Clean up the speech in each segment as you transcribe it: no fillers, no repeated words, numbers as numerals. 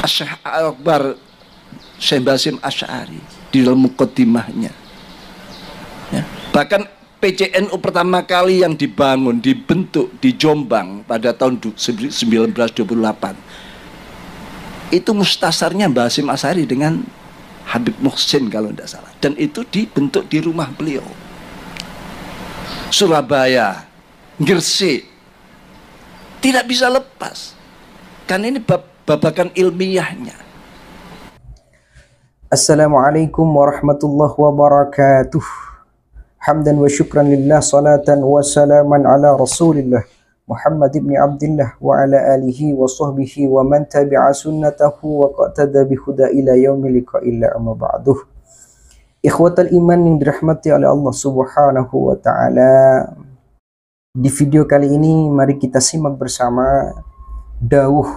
Syekh Akbar Syekh Basim Asy'ari di dalam muqaddimahnya. Ya. Bahkan PCNU pertama kali yang dibentuk di Jombang pada tahun 1928 itu mustasarnya Basim Asy'ari dengan Habib Muhsin kalau tidak salah, dan itu dibentuk di rumah beliau. Surabaya, Gresik, tidak bisa lepas kan ini babakan ilmiahnya. Assalamualaikum warahmatullahi wabarakatuh. Hamdan wa syukran lillah, salatan wa salaman ala rasulillah Muhammad ibn Abdullah wa ala alihi wa sahbihi wa man tabi'a sunnatahu wa qa'tada bihuda ila yaumil liqa'il amma ba'duh. Ikhwatal iman yang dirahmati oleh Allah subhanahu wa ta'ala, di video kali ini mari kita simak bersama dawuh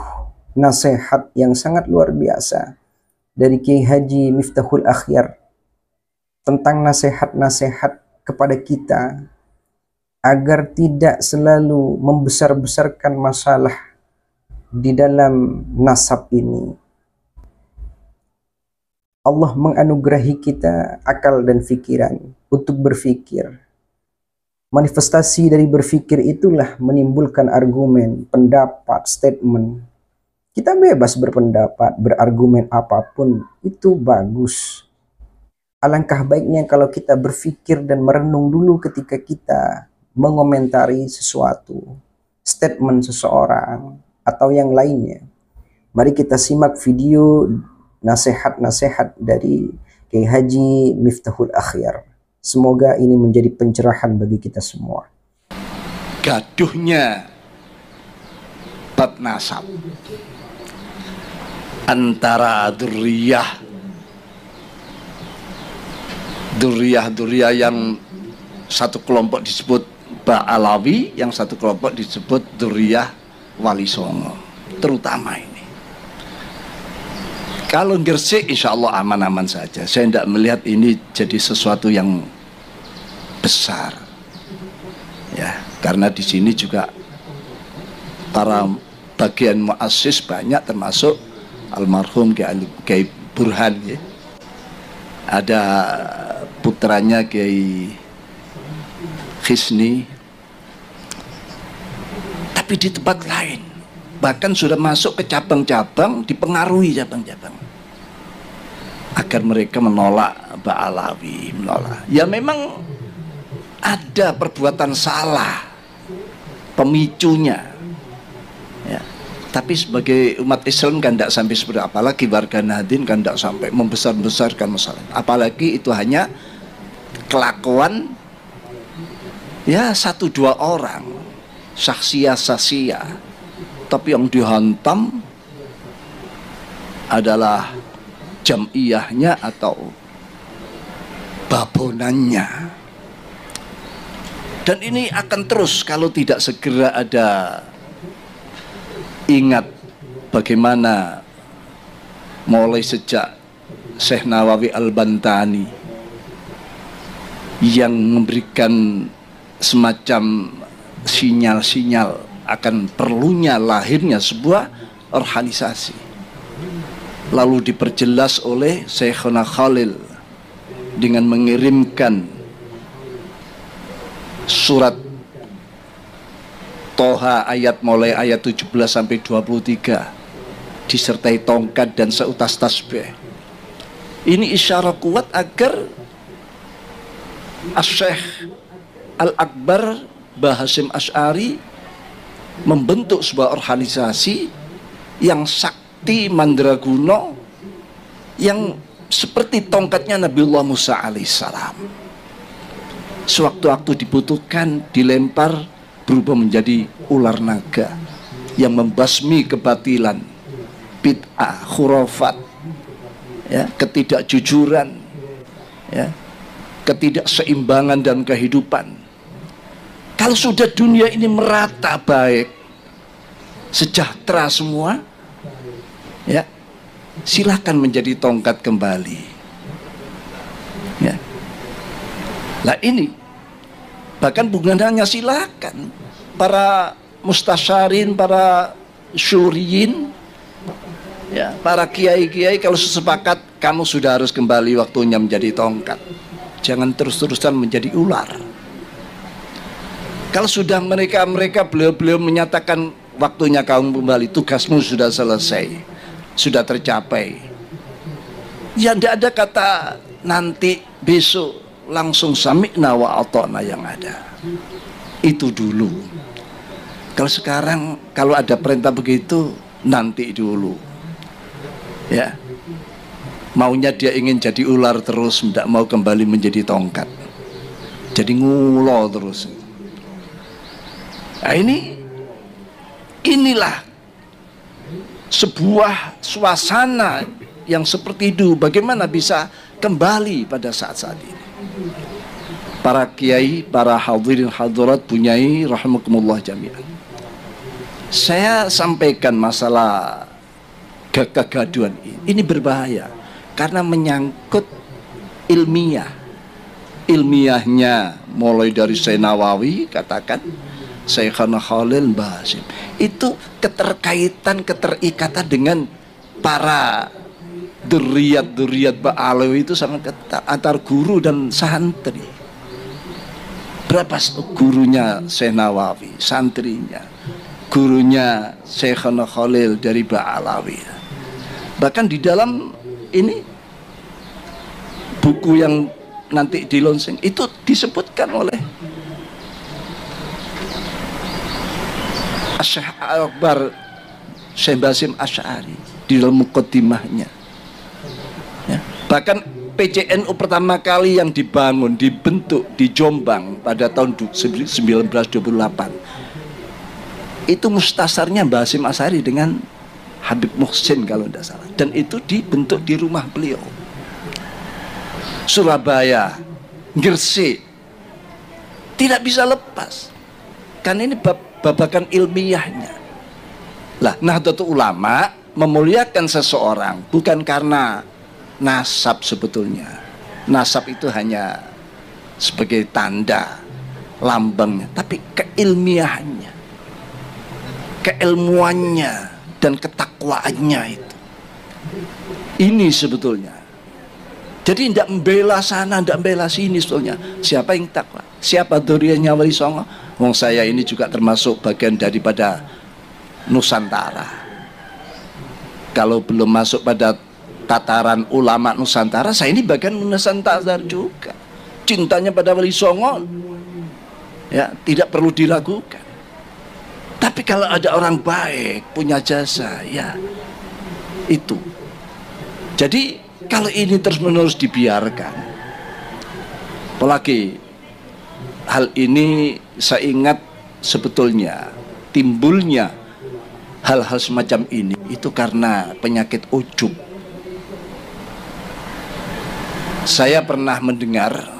nasihat yang sangat luar biasa dari Kiai Haji Miftahul Akhyar tentang nasihat-nasihat kepada kita agar tidak selalu membesar-besarkan masalah di dalam nasab ini. Allah menganugerahi kita akal dan pikiran untuk berpikir. Manifestasi dari berpikir itulah menimbulkan argumen, pendapat, statement. Kita bebas berpendapat, berargumen apapun, itu bagus. Alangkah baiknya kalau kita berpikir dan merenung dulu ketika kita mengomentari sesuatu, statement seseorang, atau yang lainnya. Mari kita simak video nasihat-nasihat dari Kiai Haji Miftahul Akhyar. Semoga ini menjadi pencerahan bagi kita semua. Gaduhnya bab nasab antara dzurriyyah yang satu kelompok disebut Ba'alawi, yang satu kelompok disebut dzurriyyah Wali Songo, terutama ini. Kalau Gresik insya Allah aman-aman saja. Saya tidak melihat ini jadi sesuatu yang besar, ya, karena di sini juga para bagian muassis banyak, termasuk almarhum Kiai Burhan, ya. Ada putranya Kiai Khisni, tapi di tempat lain bahkan sudah masuk ke cabang-cabang, dipengaruhi cabang-cabang agar mereka menolak Ba'alawi, menolak. Ya memang ada perbuatan salah pemicunya, ya. Tapi sebagai umat Islam kan tidak sampai seperti, apalagi warga Nahdien kan tidak sampai membesar-besarkan masalah. Apalagi itu hanya kelakuan ya 1-2 orang, saksia, tapi yang dihantam adalah jamiyahnya atau babonannya. Dan ini akan terus kalau tidak segera ada. Ingat bagaimana mulai sejak Syekh Nawawi Al-Bantani yang memberikan semacam sinyal-sinyal akan perlunya lahirnya sebuah organisasi, lalu diperjelas oleh Syekhuna Khalil dengan mengirimkan surat Toha mulai ayat 17 sampai 23 disertai tongkat dan seutas tasbih. Ini isyarat kuat agar Syekh Al-Akbar Basim Asy'ari membentuk sebuah organisasi yang sakti mandraguna, yang seperti tongkatnya Nabiullah Musa alaihissalam. Sewaktu-waktu dibutuhkan dilempar, berubah menjadi ular naga yang membasmi kebatilan, bid'ah, khurafat, ya, ketidakjujuran, ya, ketidakseimbangan dan kehidupan. Kalau sudah dunia ini merata baik, sejahtera semua, ya, silakan menjadi tongkat kembali, ya. Nah ini bahkan bukan hanya silakan, para mustasyarin, para syuriyin Ya, para kiai-kiai kalau sepakat kamu sudah harus kembali waktunya menjadi tongkat. Jangan terus-terusan menjadi ular. Kalau sudah mereka beliau menyatakan waktunya kamu kembali, tugasmu sudah selesai, sudah tercapai. Ya tidak ada kata nanti besok, langsung sami'na wa ata'na yang ada. Itu dulu. Kalau sekarang kalau ada perintah begitu, nanti dulu. Ya. Maunya dia ingin jadi ular terus, tidak mau kembali menjadi tongkat. Jadi ngulo terus. Nah, inilah sebuah suasana yang seperti itu. Bagaimana bisa kembali pada saat-saat ini? Para kiai, para hadirin hadirat punyai rahimakumullah jami'an. Saya sampaikan masalah kegaduhan ini berbahaya karena menyangkut ilmiahnya, mulai dari Syekh Nawawi katakan, Syekhana Khalil Mbah Hasyim, itu keterikatan dengan para dzurriyyat Mbah Alawi itu sangat ketat antar guru dan santri. Berapa gurunya Syekh Nawawi, santrinya, gurunya Syekhana Khalil dari Mbah Alawi. Bahkan di dalam ini buku yang nanti di launching itu disebutkan oleh Syekh Akbar Syekh Basim Asy'ari di dalam muqaddimahnya. Ya. Bahkan PCNU pertama kali yang dibentuk di Jombang pada tahun 1928 itu mustasarnya Basim Asy'ari dengan Habib Muhsin kalau tidak salah, dan itu dibentuk di rumah beliau. Surabaya, Gresik, tidak bisa lepas karena ini babakan ilmiahnya. Lah, Nahdlatul Ulama memuliakan seseorang bukan karena nasab sebetulnya. Nasab itu hanya sebagai tanda, lambangnya, tapi keilmiahannya, keilmuannya, dan ketakwaannya itu. Ini sebetulnya. Jadi tidak membela sana, tidak membela sini sebetulnya. Siapa yang takwa? Siapa dzurriyyahnya Wali Songo? Wong saya ini juga termasuk bagian daripada Nusantara. Kalau belum masuk pada tataran ulama Nusantara, saya ini bagian Nusantara juga. Cintanya pada Wali Songo ya tidak perlu diragukan. Tapi kalau ada orang baik punya jasa, ya itu. Jadi kalau ini terus-menerus dibiarkan, apalagi hal ini saya ingat sebetulnya timbulnya hal-hal semacam ini itu karena penyakit ujub. Saya pernah mendengar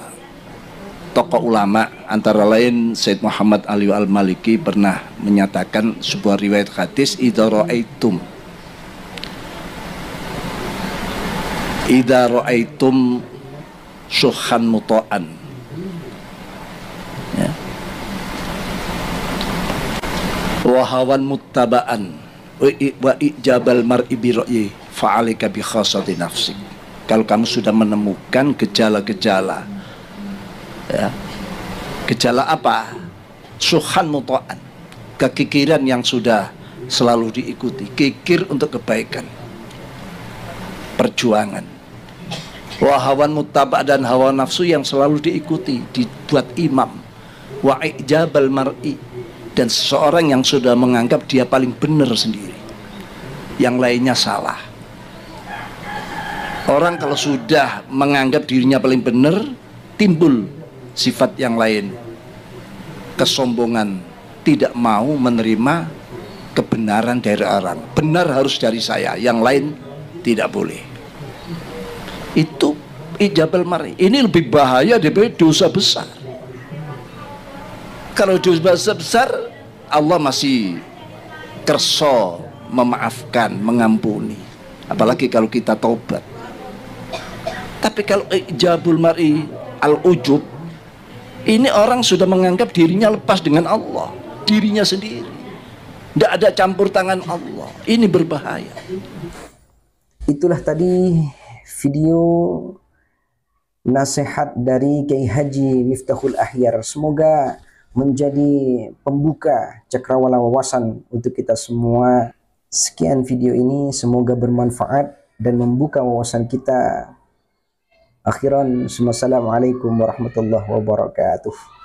tokoh ulama antara lain Sayyid Muhammad Ali Al-Maliki pernah menyatakan sebuah riwayat hadis, idza ra'aitum syuhan muto'an, ya, wa hawan muttaba'an wa ijabal mar'i bi ra'yi fa'alika bi khasati nafsik. Kalau kamu sudah menemukan gejala-gejala, ya, gejala apa? Syuhan muto'an, kekikiran yang sudah selalu diikuti, kikir untuk kebaikan, perjuangan. Wahawan muttaba' dan hawa nafsu yang selalu diikuti, dibuat imam. Wa ijabal mar'i, dan seseorang yang sudah menganggap dia paling benar sendiri, yang lainnya salah. Orang kalau sudah menganggap dirinya paling benar, timbul sifat yang lain, kesombongan, tidak mau menerima kebenaran dari orang. Benar harus dari saya, yang lain tidak boleh. Itu ijabal mar'i. Ini lebih bahaya daripada dosa besar. Kalau dosa besar Allah masih kerso memaafkan, mengampuni, apalagi kalau kita taubat. Tapi kalau ijabul mar'i al-ujub, ini orang sudah menganggap dirinya lepas dengan Allah, dirinya sendiri, tidak ada campur tangan Allah. Ini berbahaya. Itulah tadi video nasihat dari Kiai Haji Miftahul Ahyar. Semoga menjadi pembuka cakrawala wawasan untuk kita semua. Sekian video ini, semoga bermanfaat dan membuka wawasan kita. Akhiran, assalamualaikum warahmatullahi wabarakatuh.